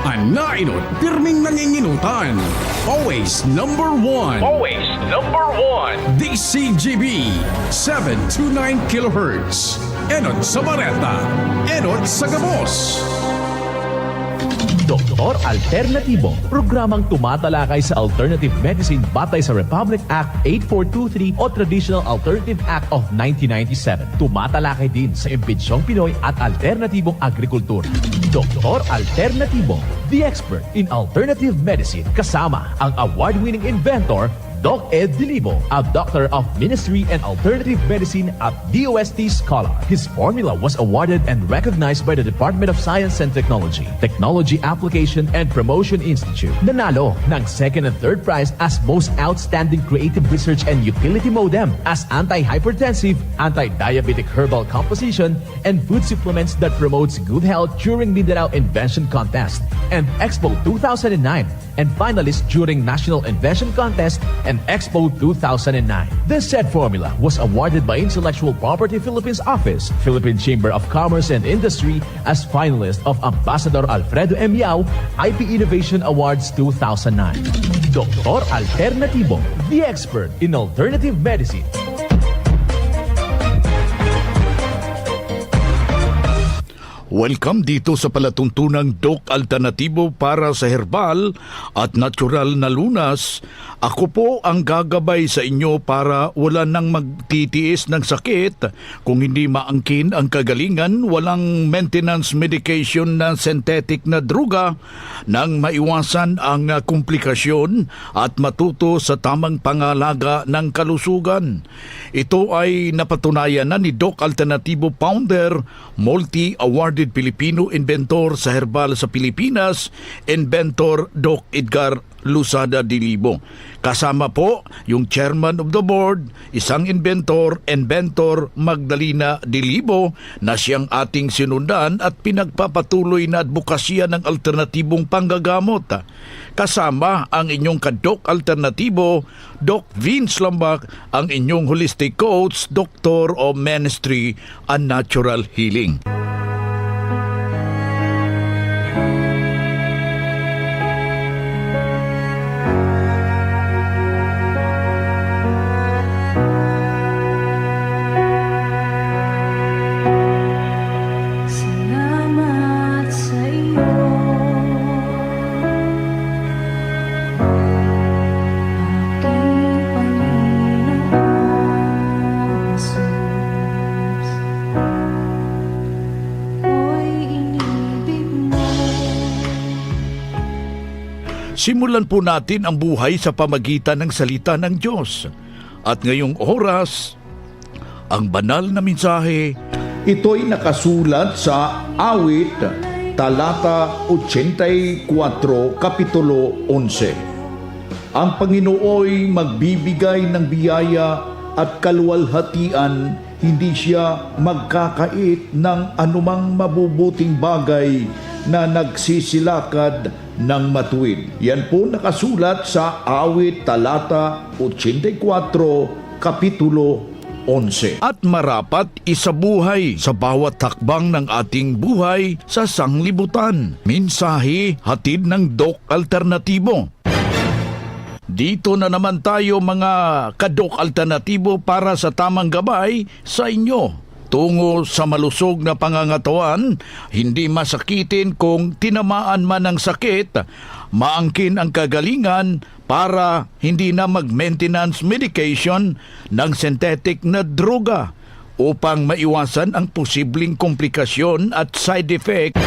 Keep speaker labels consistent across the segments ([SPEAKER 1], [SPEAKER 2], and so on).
[SPEAKER 1] Anainot, pirming nanginginutan. Always number one.
[SPEAKER 2] Always number one.
[SPEAKER 1] DCGB 729 kHz. Enot sa Bareta. Enot sa Gabos.
[SPEAKER 3] Doktor Alternatibo, programang tumatalakay sa alternative medicine batay sa Republic Act 8423 o Traditional Alternative Act of 1997. Tumatalakay din sa imbitsyong Pinoy at alternatibong agrikultura. Doktor Alternatibo, the expert in alternative medicine, kasama ang award-winning inventor Doc Ed Dilibo, a doctor of ministry and alternative medicine at DOST Scholar. His formula was awarded and recognized by the Department of Science and Technology, Technology Application and Promotion Institute. Nanalo ng second and third prize as most outstanding creative research and utility modem, as anti-hypertensive, anti-diabetic herbal composition, and food supplements that promotes good health during Mindanao Invention Contest and Expo 2009, and finalist during National Invention Contest and Expo 2009. This said formula was awarded by Intellectual Property Philippines Office, Philippine Chamber of Commerce and Industry as finalist of Ambassador Alfredo M. Yao IP Innovation Awards 2009. Doktor Alternatibo, the expert in alternative medicine.
[SPEAKER 4] Welcome dito sa palatuntunang Doc Alternatibo para sa herbal at natural na lunas. Ako po ang gagabay sa inyo para wala nang magtitiis ng sakit. Kung hindi maangkin ang kagalingan, walang maintenance medication na synthetic na druga nang maiwasan ang komplikasyon at matuto sa tamang pangalaga ng kalusugan. Ito ay napatunayan na ni Doc Alternatibo founder, multi-awarded Filipino inventor sa herbal sa Pilipinas, inventor Doc Edgar Lusada Dilibo. Kasama po yung chairman of the board, isang inventor Magdalena Dilibo, na siyang ating sinundan at pinagpapatuloy na advokasya ng alternatibong panggagamot. Kasama ang inyong ka-Doc Alternatibo, Doc Vince Lambak, ang inyong holistic coach, Doctor of Ministry and Natural Healing.
[SPEAKER 5] Salamat sa iyo, aking Panginoon Jesus. Ako'y inibig mo.
[SPEAKER 4] Simulan po natin ang buhay sa pamagitan ng salita ng Diyos. At ngayong oras, ang banal na mensahe,
[SPEAKER 6] ito'y nakasulat sa Awit, talata 84, kapitulo 11. Ang Panginooy magbibigay ng biyaya at kaluwalhatian, hindi siya magkakait ng anumang mabubuting bagay na nagsisilakad ng matuwid. Yan po nakasulat sa Awit, talata 84, kapitulo 11.
[SPEAKER 4] at marapat isabuhay sa bawat takbang ng ating buhay sa sanglibutan. Mensahe hatid ng Doc Alternatibo. Dito na naman tayo mga ka-Doc Alternatibo para sa tamang gabay sa inyo. Tungo sa malusog na pangangatawan, hindi masakitin kung tinamaan man ng sakit, maangkin ang kagalingan para hindi na mag-maintenance medication ng synthetic na droga upang maiwasan ang posibleng komplikasyon at side effect.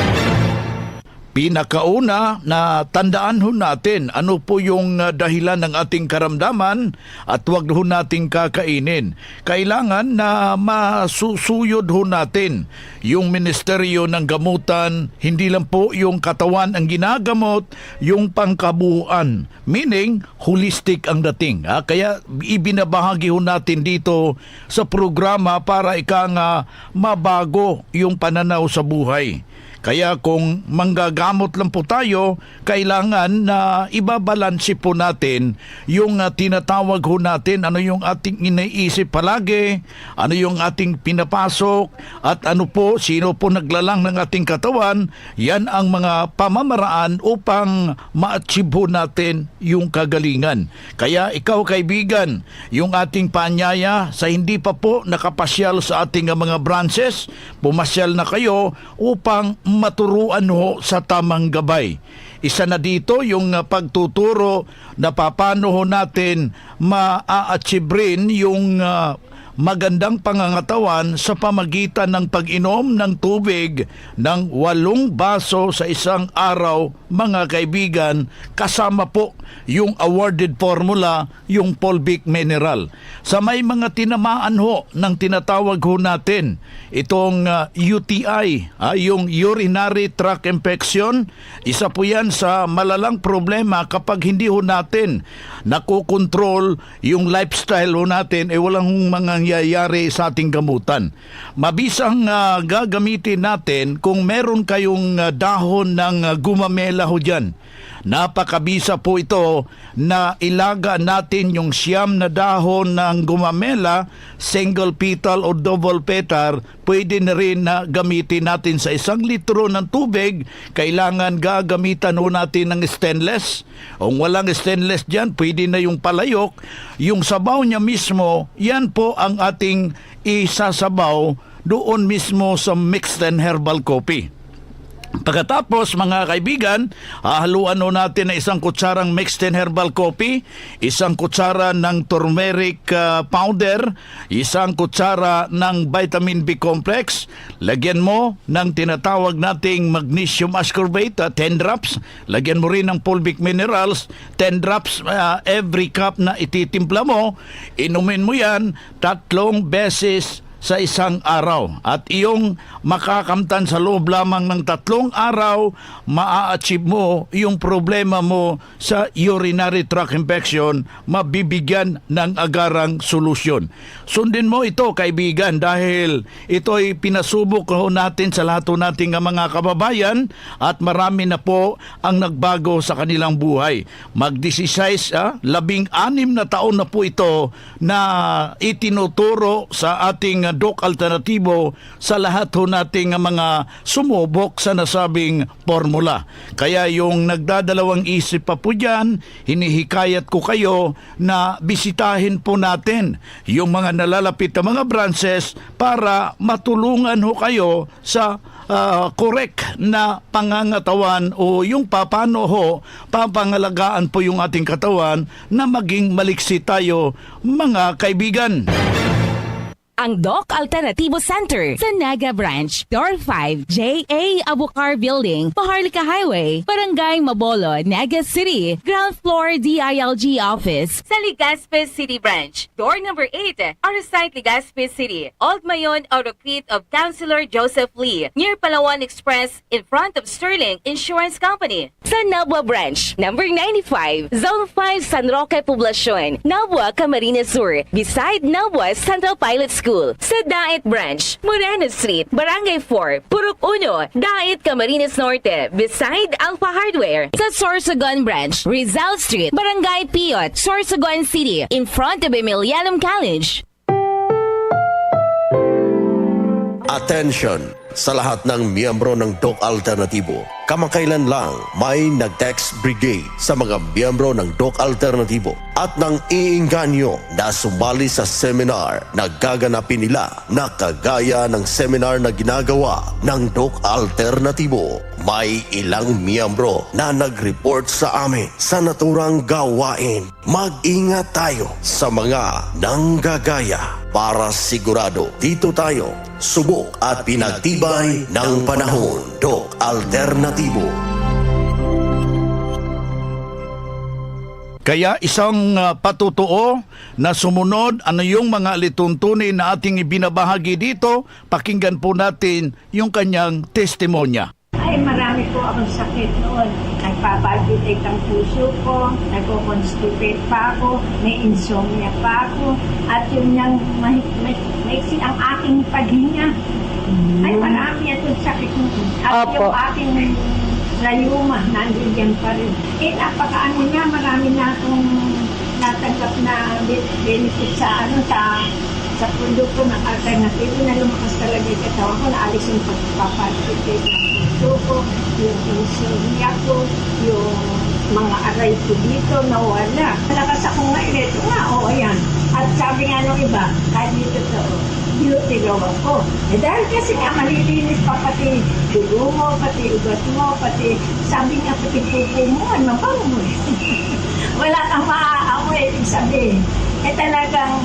[SPEAKER 4] Pinakauna na tandaan ho natin ano po yung dahilan ng ating karamdaman at huwag ho nating kakainin. Kailangan na masusuyod ho natin yung Ministeryo ng Gamutan, hindi lang po yung katawan ang ginagamot, yung pangkabuuan. Meaning, holistic ang dating. Kaya ibinabahagi ho natin dito sa programa para ika nga mabago yung pananaw sa buhay. Kaya kung manggagamot lang po tayo, kailangan na ibabalanse po natin yung tinatawag ho natin, ano yung ating iniisip palagi, ano yung ating pinapasok, at ano po, sino po naglalang ng ating katawan. Yan ang mga pamamaraan upang ma-achieve ho natin yung kagalingan. Kaya ikaw kaibigan, yung ating paanyaya sa hindi pa po nakapasyal sa ating mga branches, pumasyal na kayo upang maturuan ho sa tamang gabay. Isa na dito yung pagtuturo na paano ho natin ma-achieve rin yung magandang pangangatawan sa pamagitan ng pag-inom ng tubig ng 8 baso sa isang araw, mga kaibigan, kasama po yung awarded formula, yung fulvic mineral. Sa may mga tinamaan ho ng tinatawag ho natin, itong UTI, yung urinary tract infection, isa po yan sa malalang problema kapag hindi ho natin nakokontrol yung lifestyle ho natin, walang mangyayari sa ating gamutan. Mabisang gagamitin natin kung meron kayong dahon ng gumamela ho dyan. Napakabisa po ito na ilaga natin yung 9 na dahon ng gumamela, single petal o double petal, pwede na rin na gamitin natin sa 1 litro ng tubig. Kailangan gagamitan ho natin ng stainless. Kung walang stainless dyan, pwede na yung palayok. Yung sabaw niya mismo, yan po ang ating isasabaw doon mismo sa mixed and herbal coffee. Pagkatapos, mga kaibigan, hahaluan ho natin na 1 kutsarang mixed and herbal coffee, 1 kutsara ng turmeric powder, 1 kutsara ng vitamin B complex, lagyan mo ng tinatawag nating magnesium ascorbate, 10 drops, lagyan mo rin ng fulvic minerals, 10 drops every cup na ititimpla mo, inumin mo yan 3 beses sa isang araw. At iyong makakamtan sa loob lamang ng 3 araw, maa-achieve mo yung problema mo sa urinary tract infection, mabibigyan ng agarang solusyon. Sundin mo ito, kaibigan, dahil ito'y pinasubok natin sa lahat nating mga kababayan at marami na po ang nagbago sa kanilang buhay. Mag-16, 16 na taon na po ito na itinuturo sa ating Doc Alternatibo sa lahat ho nating mga sumubok sa nasabing formula. Kaya yung nagdadalawang isip pa po dyan, hinihikayat ko kayo na bisitahin po natin yung mga nalalapit na mga branches para matulungan ho kayo sa correct na pangangatawan o yung paano ho papangalagaan po yung ating katawan na maging maliksi tayo, mga kaibigan.
[SPEAKER 7] Ang Doc Alternativo Center sa Naga Branch, Door 5, J.A. Abucar Building, Paharlika Highway, Barangay Mabolo, Naga City, Ground Floor DILG Office sa Legazpi City Branch, Door number 8, Arsite Legazpi City, Old Mayon Autocrete of Councilor Joseph Lee, near Palawan Express in front of Sterling Insurance Company. Sa Nabua Branch, number 95, Zone 5, San Roque Poblacion, Nabua, Camarines Sur, beside Nabua Central Pilot School. Sa Dait Branch, Moreno Street, Barangay 4, Purok 1, Dait, Camarines Norte, beside Alpha Hardware. Sa Sorsogon Branch, Rizal Street, Barangay Piot, Sorsogon City, in front of Emilianum College.
[SPEAKER 8] Attention sa lahat ng miyembro ng Doc Alternatibo. Kamakailan lang may nag-text brigade sa mga miyembro ng Doc Alternatibo at nang iinganyo na sumali sa seminar na gaganapin nila na kagaya ng seminar na ginagawa ng Doc Alternatibo. May ilang miyembro na nag-report sa amin sa naturang gawain. Mag-ingat tayo sa mga nanggagaya para sigurado dito tayo subok at pinagtibay ng panahon. Doc Alternatibo.
[SPEAKER 4] Kaya isang patutuo na sumunod ano yung mga lituntunin na ating ibinabahagi dito, pakinggan po natin yung kanyang testimonya.
[SPEAKER 9] Ay, marami po akong sakit noon. Nagpapalpitate ang puso ko, nagko-constipate pa ako, may insomnia pa ako, at yung maiksi ang aking paghinga. Ay, marami itong sakit mo. At yung aking rayuma, nandiyan pa rin. Eh, napakaano nga, marami na akong natanggap na benefit sa produkto ng alternatibo na lumakas talaga yung katawan ko, naalis yung pagpapalit ng puso ko, yung insomnia ko, yung mga aray ko dito, nawala. Malakas ako nga, ito nga, oo yan. At sabi nga nung iba, kahit dito to, beauty daw ako. Eh dahil kasi nga malilinis pa pati dugo mo, pati ugat mo, pati sabi nga pati pupo mo, ay mabango mo. Wala kang maaamoy, ibig sabihin. Eh talagang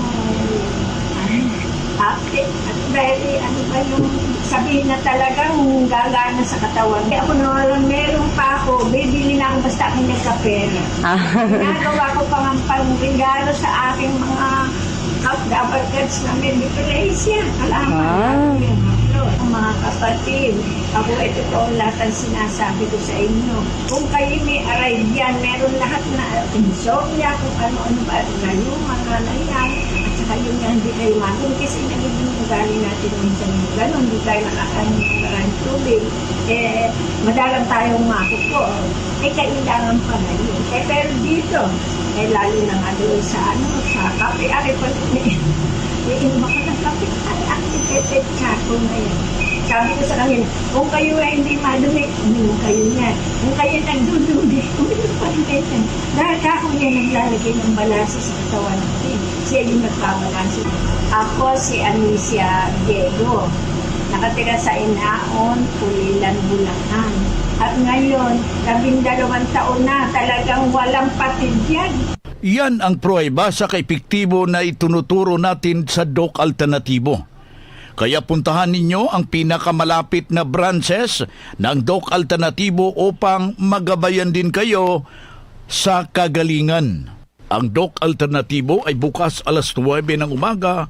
[SPEAKER 9] active at very, ano ba yung sabihin na talagang gagana sa katawan. Ako naman, meron pa ako, bibili na ako basta aking nagkapera. Ginagawa ko pang ang pang-regalo sa aking mga dabarkads na may diferensya. Alaman natin ang mga kapatid. Ako, ito po ang lahat ang sinasabi ko sa inyo. Kung kayo may aray dyan, meron lahat na insomnia, kung ano-ano ba na yung mga nangyay, at saka yung hindi kayo magong kasi nagiging ugali natin minsan yung gano'n, hindi tayo nakakain ng maraming tubig. Eh, madalang tayong makupo. Eh, kailangan pa na yun. Eh, pero dito, eh, lalo na nga doon sa kape, pa iinom ako ng kape, activated charcoal na yan. Sabi ko sa kanila, kung kayo ay hindi madumi, uminom kayo niya. Kung kayo nagdudubi, uminom pa rin kayo. Dahil kako niya naglalagay ng balanse sa katawan natin. Siya yung nagbabalanse. Ako si Anicia Diego. Nakatira sa Inaon, Pulilan, Bulacan. At ngayon, 12 taon na, talagang walang patid yan.
[SPEAKER 4] Yan ang pruweba sa kaepektibo na itunuturo natin sa Doc Alternatibo. Kaya puntahan ninyo ang pinakamalapit na branches ng Doc Alternatibo upang magabayan din kayo sa kagalingan. Ang Doc Alternatibo ay bukas alas 9 ng umaga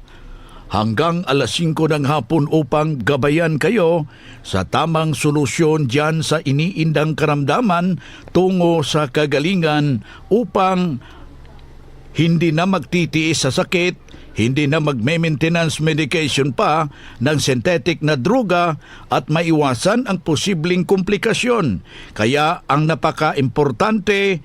[SPEAKER 4] hanggang alas 5 ng hapon upang gabayan kayo sa tamang solusyon dyan sa iniindang karamdaman tungo sa kagalingan upang hindi na magtitiis sa sakit, hindi na magme-maintenance medication pa ng synthetic na droga at maiwasan ang posibleng komplikasyon. Kaya ang napaka-importante,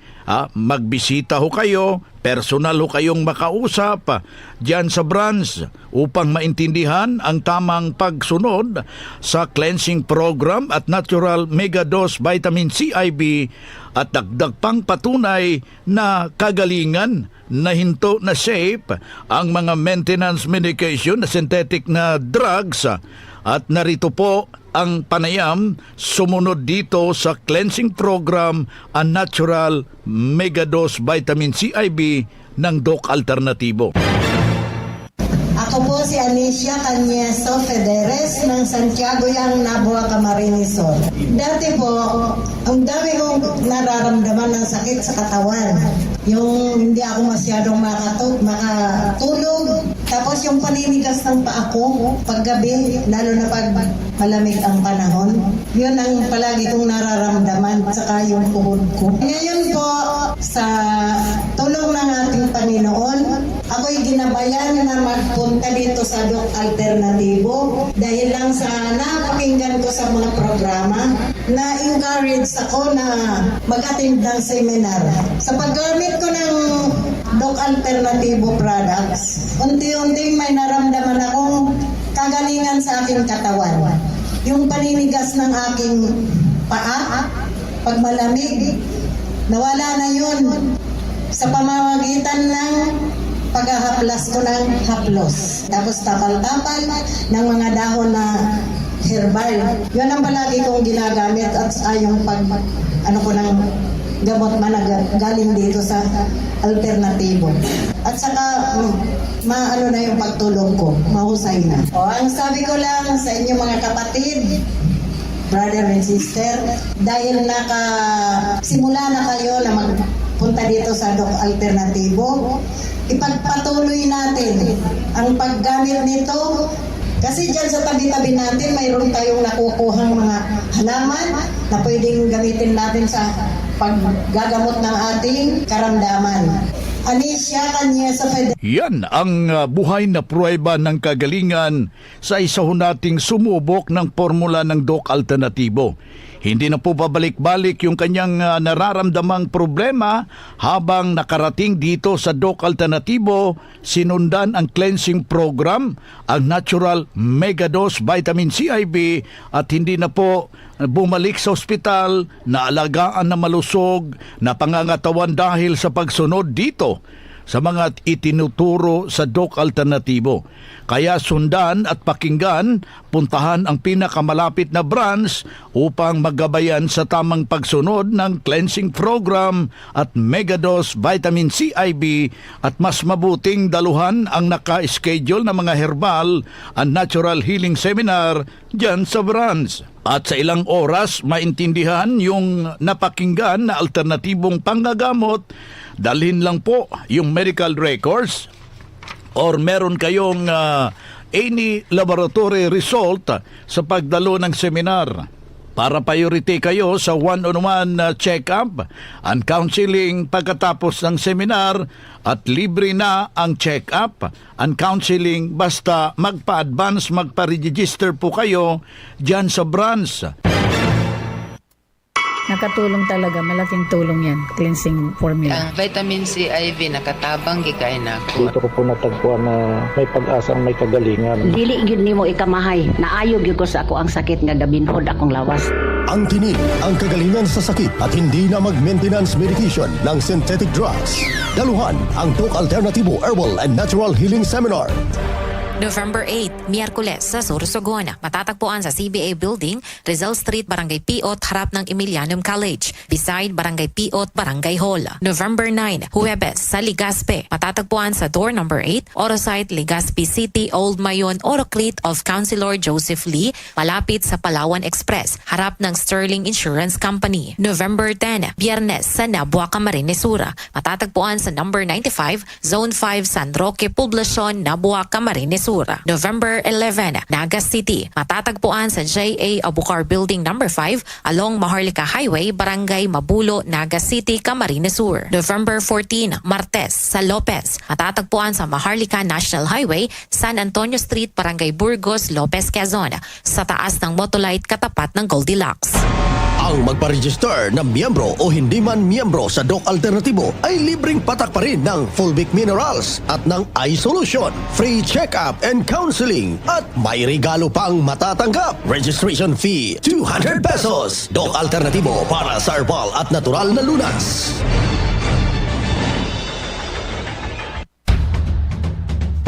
[SPEAKER 4] magbisita ho kayo, personal ho kayong makausap dyan sa branch upang maintindihan ang tamang pagsunod sa cleansing program at natural megadose vitamin CIB at dagdag pang patunay na kagalingan na hinto na safe ang mga maintenance medication na synthetic na drugs at narito po ang panayam sumunod dito sa cleansing program ang natural megadose vitamin CIB ng Doc Alternatibo.
[SPEAKER 10] Ako po si Anicia Cañeso Federes ng Santiago Yang Nabua, Camarines Sur. Dati po, ang dami kong nararamdaman ng sakit sa katawan. Yung hindi ako masyadong makatulog. Tapos yung paninigas ng paa ko paggabi, lalo na pag malamig ang panahon. Yun ang palagi kong nararamdaman, saka yung tuhod ko. Ngayon po, sa tulong ng ating Panginoon, ako'y ginabayan na magpunta dito sa Doc Alternatibo dahil lang sa napakinggan ko sa mga programa na encourage ako na mag-attend ng seminar. Sa paggamit ko ng Doc Alternatibo products, unti-unting may naramdaman akong kagalingan sa aking katawan. Yung paninigas ng aking paa, pag malamig, nawala na yun sa pamamagitan ng paghahaplas ko ng haplos. Tapos tapal-tapal ng mga dahon na herbal. Yun ang palagi kong ginagamit at yung ko ng gamot man galing dito sa Alternatibo. At saka maano na yung pagtulog ko, mahusay na. Ang sabi ko lang sa inyo mga kapatid, brother and sister, dahil simula na kayo na magpunta dito sa Doc Alternatibo, ipagpatuloy natin ang paggamit nito kasi dyan sa tabi-tabi natin mayroon tayong nakukuhang mga halaman na pwedeng gamitin natin sa paggagamot ng ating karamdaman. Anisya kanya sa
[SPEAKER 4] Yan ang buhay na pruweba ng kagalingan sa isa ho nating sumubok ng formula ng Doc Alternatibo. Hindi na po babalik-balik yung kanyang nararamdamang problema habang nakarating dito sa Doc Alternatibo. Sinundan ang cleansing program, ang Natural Megadose Vitamin C IV at hindi na po bumalik sa ospital, naalagaan na malusog, na pangangatawan dahil sa pagsunod dito sa mga itinuturo sa Doc Alternatibo. Kaya sundan at pakinggan, puntahan ang pinakamalapit na branch upang magabayan sa tamang pagsunod ng cleansing program at Megadose Vitamin C IV at mas mabuting daluhan ang naka-schedule na mga herbal and natural healing seminar dyan sa branch. At sa ilang oras, maintindihan yung napakinggan na alternatibong panggagamot. Dalhin lang po yung medical records or meron kayong any laboratory result sa pagdalo ng seminar. Para priority kayo sa one-on-one check-up and counseling pagkatapos ng seminar at libre na ang check-up and counseling basta magpa-advance, magpa-register po kayo dyan sa branch.
[SPEAKER 11] Nakatulong talaga, malaking tulong yan, cleansing formula.
[SPEAKER 12] Ang vitamin C IV nakatabang gikay na ako.
[SPEAKER 13] Dito ko po natagpuan na may pag-asang may kagalingan.
[SPEAKER 14] Dili gyud nimo ikamahay, naayo gyud ko sa ako ang sakit nga gabinhod akong lawas.
[SPEAKER 15] Ang tinig, ang kagalingan sa sakit at hindi na mag-maintenance medication ng synthetic drugs. Daluhan ang Doc Alternatibo Herbal and Natural Healing Seminar.
[SPEAKER 16] November 8, Miyerkules sa Sorsogon. Matatagpuan sa CBA Building, Rizal Street, Barangay Piot, harap ng Emilianum College. Beside Barangay Piot, Barangay Hall. November 9, Huwebes sa Ligaspe. Matatagpuan sa door number 8, Orosite, Ligaspi City, Old Mayon, Oroclit of Councilor Joseph Lee, malapit sa Palawan Express, harap ng Sterling Insurance Company. November 10, Biyernes sa Nabua, Camarines Sur. Matatagpuan sa number 95, Zone 5, San Roque, Poblacion, Nabua, Camarines Sur. November 11, Naga City. Matatagpuan sa J.A. Abucar Building number 5 along Maharlika Highway, Barangay Mabulo, Naga City, Camarines Sur. November 14, Martes sa Lopez. Matatagpuan sa Maharlika National Highway, San Antonio Street, Barangay Burgos, Lopez, Quezon. Sa taas ng Motolite katapat ng Goldilocks.
[SPEAKER 15] Ang magpa-register na miyembro o hindi man miyembro sa Doc Alternatibo ay libreng patak pa rin ng Fulvic Minerals at ng iSolution, free check-up and counseling at may regalo pang matatanggap. Registration fee 200 pesos. Doc Alternatibo para sa herbal at natural na lunas.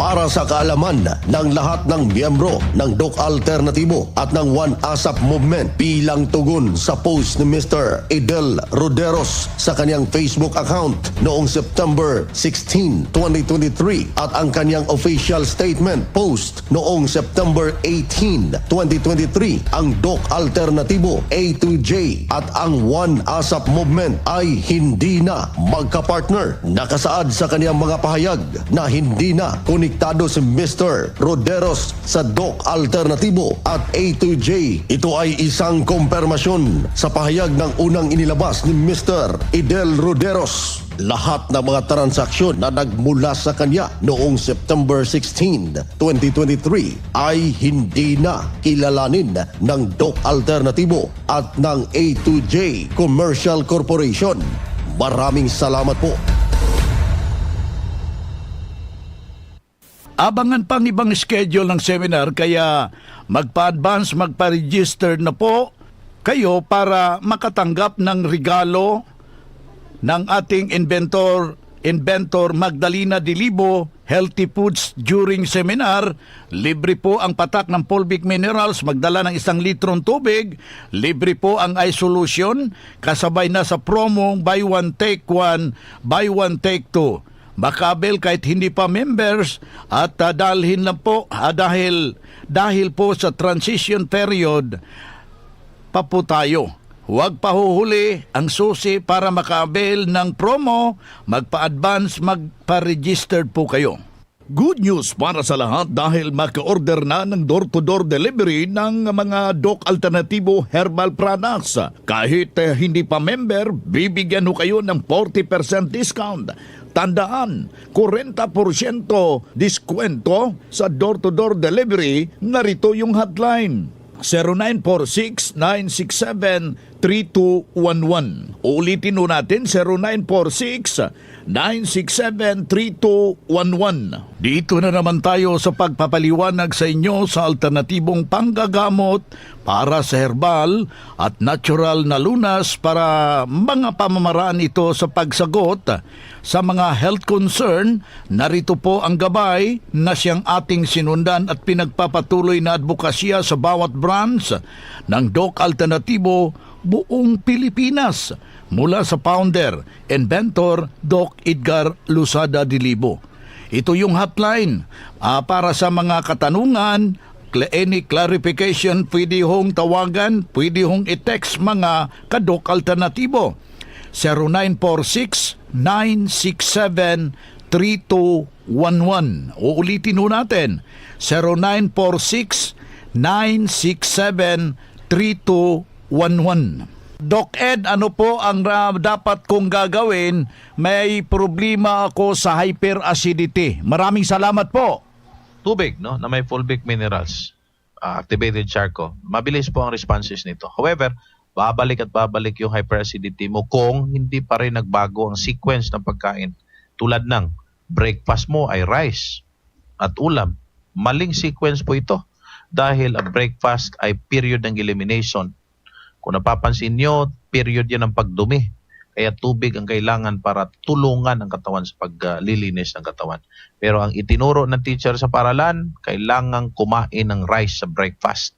[SPEAKER 15] Para sa kaalaman ng lahat ng miyembro ng Doc Alternatibo at ng One ASAP Movement bilang tugon sa post ni Mr. Idel Roderos sa kanyang Facebook account noong September 16, 2023 at ang kanyang official statement post noong September 18, 2023, ang Doc Alternatibo A to J at ang One ASAP Movement ay hindi na magkapartner. Nakasaad sa kanyang mga pahayag na hindi na konektado si Mr. Roderos sa Doc Alternatibo at A2J. Ito ay isang kumpirmasyon sa pahayag ng unang inilabas ni Mr. Idel Roderos. Lahat ng mga transaksyon na nagmula sa kanya noong September 16, 2023 ay hindi na kilalanin ng Doc Alternatibo at ng A2J Commercial Corporation. Maraming salamat po.
[SPEAKER 4] Abangan pang ibang schedule ng seminar kaya magpa-advance, magpa-register na po kayo para makatanggap ng regalo ng ating inventor Magdalena Dilibo Healthy Foods during seminar. Libre po ang patak ng Fulvic Minerals, magdala ng 1 litrong tubig. Libre po ang iSolution, kasabay na sa promo buy one take one, buy one take two. Makabel kahit hindi pa members at dalhin lang po dahil po sa transition period pa po tayo. Huwag pahuhuli ang susi para makabel ng promo, magpa-advance, magpa-registered po kayo. Good news para sa lahat dahil maka-order na ng door-to-door delivery ng mga Doc Alternatibo Herbal Products. Kahit hindi pa member, bibigyan ho kayo ng 40% discount. Tandaan, 40% diskwento sa door-to-door delivery, narito yung hotline. 0946-967-3211. Ulitin mo natin, 0946-967-3211. Dito na naman tayo sa pagpapaliwanag sa inyo sa alternatibong panggagamot para sa herbal at natural na lunas para mga pamamaraan ito sa pagsagot sa mga health concern. Narito po ang gabay na siyang ating sinundan at pinagpapatuloy na advokasya sa bawat branch ng Doc Alternatibo buong Pilipinas mula sa founder, inventor Doc Edgar Lusada Dilibo. Ito yung hotline para sa mga katanungan, any clarification, pwede hong tawagan, pwede hong i-text mga ka-Doc Alternatibo. 0946-967-3211. Uulitin ho natin, 0946-967-3211. Doc Ed, ano po ang dapat kong gagawin? May problema ako sa hyperacidity. Maraming salamat po.
[SPEAKER 17] Tubig, no, na may fulvic minerals, activated charcoal. Mabilis po ang responses nito. However, babalik at babalik yung hyperacidity mo kung hindi pa rin nagbago ang sequence ng pagkain. Tulad ng breakfast mo ay rice at ulam. Maling sequence po ito dahil ang breakfast ay period ng elimination. Kung napapansin nyo, period yan ng pagdumi. Kaya tubig ang kailangan para tulungan ang katawan sa paglilinis ng katawan. Pero ang itinuro ng teacher sa paralan, kailangan kumain ng rice sa breakfast.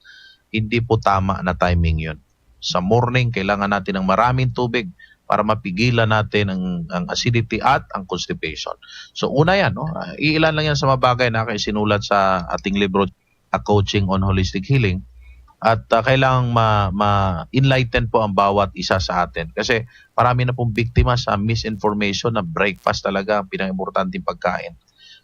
[SPEAKER 17] Hindi po tama na timing yun. Sa morning, kailangan natin ng maraming tubig para mapigilan natin ang acidity at ang constipation. So una yan, no? Iilan lang yan sa mga bagay na sinulat sa ating libro, A Coaching on Holistic Healing. At kailangang ma-enlighten po ang bawat isa sa atin. Kasi marami na pong biktima sa misinformation na breakfast talaga ang pinaka-importanting pagkain.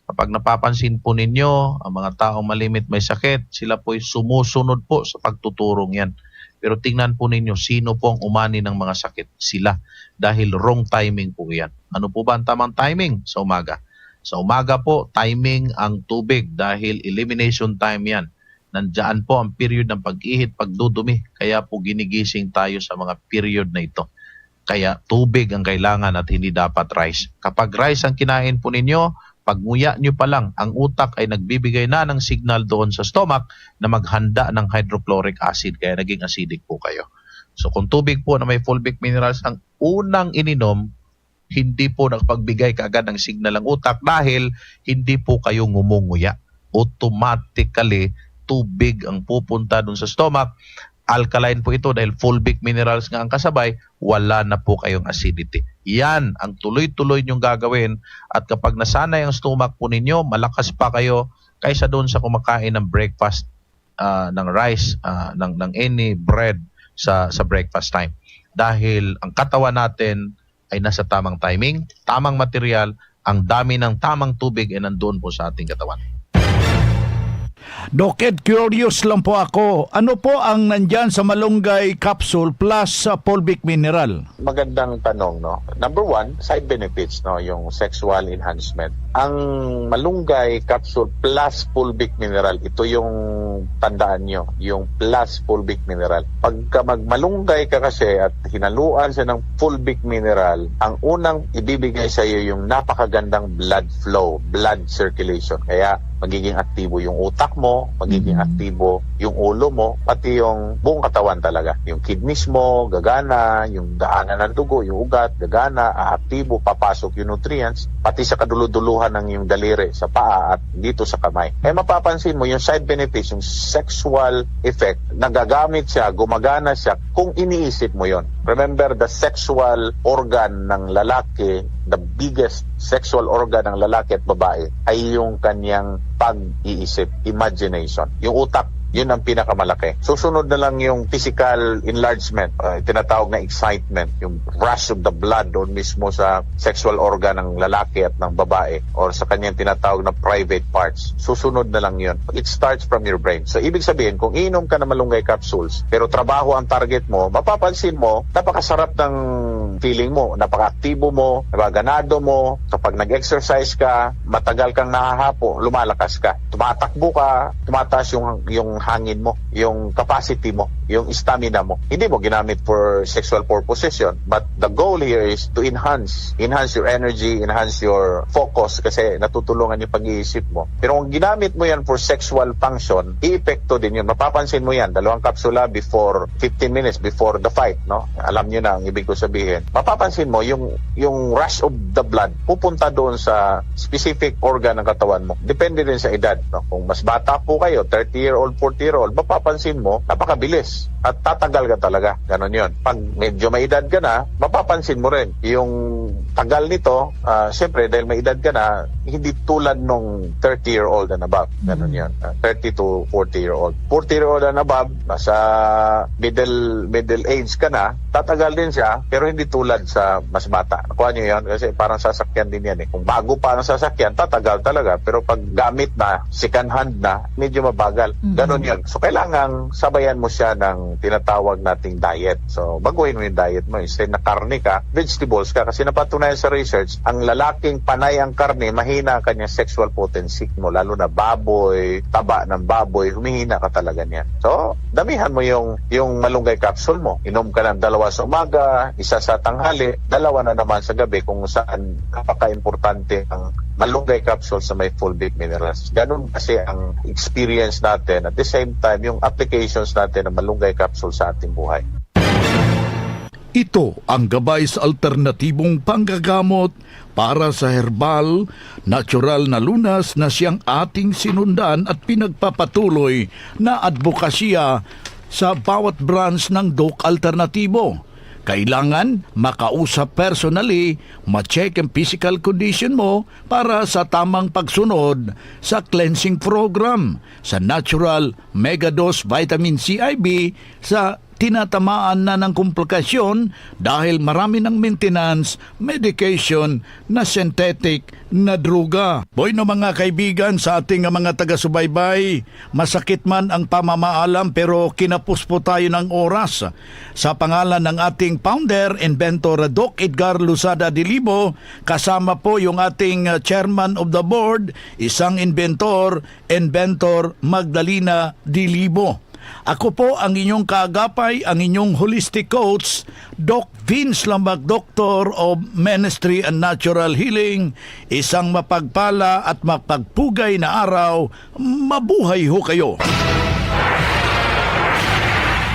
[SPEAKER 17] Kapag napapansin po ninyo, ang mga taong malimit may sakit, sila po'y sumusunod po sa pagtuturong yan. Pero tingnan po ninyo, sino po ang umani ng mga sakit? Sila. Dahil wrong timing po yan. Ano po ba ang tamang timing? Sa umaga. Sa umaga po, timing ang tubig dahil elimination time yan. Nandiyan po ang period ng pag-ihit, pagdudumi. Kaya po ginigising tayo sa mga period na ito. Kaya tubig ang kailangan at hindi dapat rice. Kapag rice ang kinain po ninyo, pag-nguya nyo pa lang, ang utak ay nagbibigay na ng signal doon sa stomach na maghanda ng hydrochloric acid. Kaya naging acidic po kayo. So kung tubig po na may fulvic minerals ang unang ininom, hindi po nakapagbigay kaagad ng signal ang utak dahil hindi po kayo ngumunguya. Automatically, tubig ang pupunta dun sa stomach. Alkaline po ito dahil fulvic minerals nga ang kasabay, wala na po kayong acidity. Yan ang tuloy-tuloy nyong gagawin at kapag nasanay ang stomach po ninyo, malakas pa kayo kaysa doon sa kumakain ng breakfast, ng rice, ng any bread sa breakfast time. Dahil ang katawan natin ay nasa tamang timing, tamang material, ang dami ng tamang tubig ay nandoon po sa ating katawan.
[SPEAKER 4] Doc Ed, curious lang po ako. Ano po ang nandyan sa malunggay capsule plus sa fulvic mineral?
[SPEAKER 18] Magandang tanong, no? Number one, side benefits, no? Yung sexual enhancement. Ang malunggay capsule plus fulvic mineral, ito yung tandaan nyo, yung plus fulvic mineral. Pagka magmalunggay ka kasi at hinaluan siya ng fulvic mineral, ang unang ibibigay sa iyo yung napakagandang blood flow, blood circulation. Kaya magiging aktibo yung utak mo, magiging aktibo yung ulo mo, pati yung buong katawan talaga. Yung kidneys mo, gagana, yung daanan ng dugo, yung ugat, gagana, aaktibo, papasok yung nutrients, pati sa kaduluduluhan ng yung daliri, sa paa at dito sa kamay. Kaya mapapansin mo yung side benefits, yung sexual effect, nagagamit siya, gumagana siya kung iniisip mo yon. Remember, the sexual organ ng lalaki, the biggest sexual organ ng lalaki at babae ay yung kanyang pag-iisip, imagination. Yung utak, Yun ang pinakamalaki. Susunod na lang yung physical enlargement, tinatawag na excitement, yung rush of the blood doon mismo sa sexual organ ng lalaki at ng babae or sa kanyang tinatawag na private parts. Susunod na lang yun. It starts from your brain. So ibig sabihin, kung inom ka ng malunggay capsules pero trabaho ang target mo, mapapansin mo, napakasarap ng feeling mo, napaka-aktibo mo, napaganado mo, kapag nag-exercise ka, matagal kang nahahapo, lumalakas ka. Tumatakbo ka, tumataas yung hangin mo, yung capacity mo, yung stamina mo. Hindi mo ginamit for sexual purposes yun. But the goal here is to enhance your energy, enhance your focus kasi natutulungan yung pag-iisip mo. Pero kung ginamit mo yan for sexual function, i-epekto din yun. Mapapansin mo yan, 2 kapsula before 15 minutes before the fight, no? Alam nyo na ang ibig ko sabihin. Mapapansin mo yung rush of the blood pupunta doon sa specific organ ng katawan mo. Depende din sa edad, no? Kung mas bata po kayo, 30-year-old, 40-year-old, mapapansin mo, napakabilis at tatagal ka talaga. Ganon yun. Pag medyo may edad ka na, mapapansin mo rin yung tagal nito, syempre dahil may edad ka na, hindi tulad nung 30-year-old and above. Ganon yun. 30 to 40-year-old. 40-year-old and above, nasa middle age ka na, tatagal din siya, pero hindi tulad sa mas bata. Nakuha nyo yun? Kasi parang sasakyan din yan eh. Kung bago pa ang sasakyan, tatagal talaga. Pero pag gamit na, second hand na, medyo mabagal. Ganon yun. So, kailangan sabayan mo siya ng tinatawag nating diet. So, baguhin mo yung diet mo. Instead na karne ka, vegetables ka. Kasi napatunayan sa research, ang lalaking panay ang karne, mahina ang kanyang sexual potency mo. Lalo na baboy, taba ng baboy, humihina ka talaga niyan. So, damihan mo yung malunggay capsule mo. Inom ka ng 2 sa umaga, 1 sa tanghali, 2 na naman sa gabi kung saan kapaka-importante ang malunggay capsule sa may fulvic minerals. Ganun kasi ang experience natin at the same time yung applications natin ng malunggay capsule sa ating buhay.
[SPEAKER 4] Ito ang gabay sa alternatibong panggagamot para sa herbal, natural na lunas na siyang ating sinundan at pinagpapatuloy na advokasya sa bawat branch ng Doc Alternatibo. Kailangan makausap personally, ma-check ang physical condition mo para sa tamang pagsunod sa cleansing program, sa natural megadose vitamin C IV, sa tinatamaan na ng komplikasyon dahil marami ng maintenance, medication na synthetic na druga. Boy no mga kaibigan sa ating mga taga-subaybay, masakit man ang pamamaalam pero kinapos po tayo ng oras. Sa pangalan ng ating founder, inventor Doc Edgar Luzada Dilibo, kasama po yung ating chairman of the board, isang inventor Magdalena Dilibo. Ako po ang inyong kaagapay, ang inyong holistic coach, Doc Vince Lambag, Doctor of Ministry and Natural Healing. Isang mapagpala at mapagpugay na araw. Mabuhay ho kayo!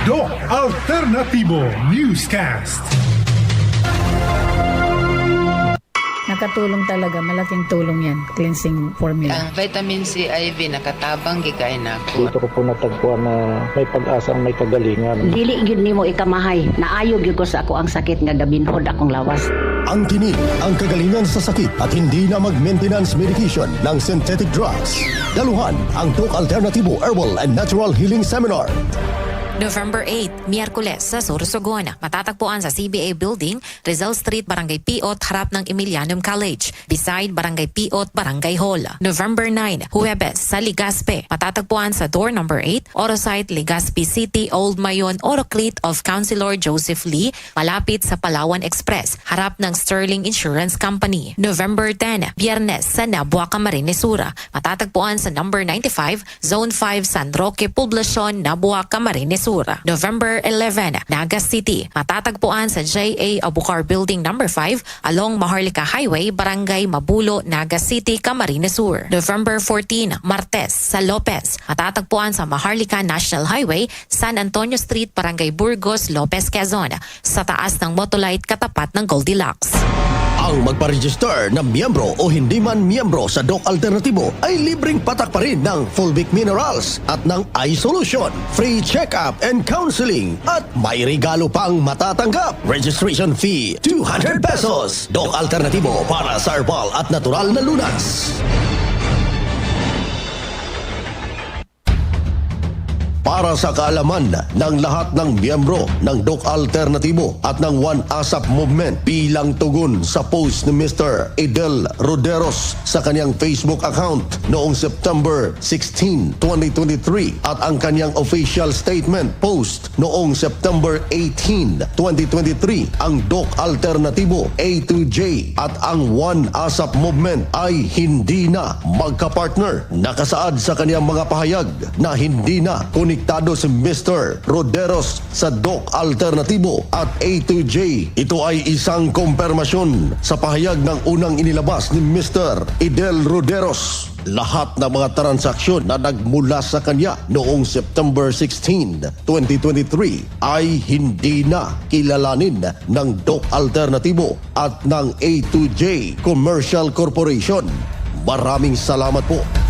[SPEAKER 1] Doc Alternativo Newscast.
[SPEAKER 11] Nakatulong talaga, malaking tulong yan, cleansing formula.
[SPEAKER 12] Ang vitamin C IV nakatabang gikay na ako.
[SPEAKER 13] Dito ko po natagpuan na may pag-asang may kagalingan.
[SPEAKER 14] Dili gyud nimo ikamahay. Naayo gyud ko sa ako ang sakit nga gabinhod akong lawas.
[SPEAKER 15] Ang tinig, ang kagalingan sa sakit at hindi na mag-maintenance medication ng synthetic drugs. Daluhan ang Doc Alternativo Herbal and Natural Healing Seminar.
[SPEAKER 16] November 8, Miyerkules sa Sorsogon. Matatagpuan sa CBA Building, Rizal Street, Barangay Piot, harap ng Emilianum College. Beside Barangay Piot, Barangay Hall. November 9, Huwebes sa Legazpi. Matatagpuan sa door number 8, Orosite, Legazpi City, Old Mayon, Oroclete of Councilor Joseph Lee, malapit sa Palawan Express, harap ng Sterling Insurance Company. November 10, Biyernes sa Nabua, Camarines Sur. Matatagpuan sa number 95, Zone 5, San Roque, Poblacion, Nabua, Camarines Sur. November 11, Naga City. Matatagpuan sa J.A. Abucar Building number 5 along Maharlika Highway, Barangay Mabulo, Naga City, Camarines Sur. November 14, Martes sa Lopez. Matatagpuan sa Maharlika National Highway, San Antonio Street, Barangay Burgos, Lopez, Quezon. Sa taas ng Motolite katapat ng Goldilocks.
[SPEAKER 15] Ang magpa-register na miyembro o hindi man miyembro sa Doc Alternativo ay libreng patak pa rin ng Fulvic Minerals at ng iSolution, free check-up and counseling at may regalo pang matatanggap. Registration fee 200 pesos. Doc Alternativo para sa herbal at natural na lunas. Para sa kaalaman ng lahat ng miyembro ng Doc Alternatibo at ng One ASAP Movement bilang tugon sa post ni Mr. Idel Roderos sa kanyang Facebook account noong September 16, 2023 at ang kanyang official statement post noong September 18, 2023, ang Doc Alternatibo A to J at ang One ASAP Movement ay hindi na magkapartner. Nakasaad sa kanyang mga pahayag na hindi na konektado si Mr. Roderos sa Doc Alternatibo at A to J. Ito ay isang kumpirmasyon sa pahayag ng unang inilabas ni Mr. Idel Roderos. Lahat ng mga transaksyon na nagmula sa kanya noong September 16, 2023 ay hindi na kilalanin ng Doc Alternatibo at ng A to J Commercial Corporation. Maraming salamat po.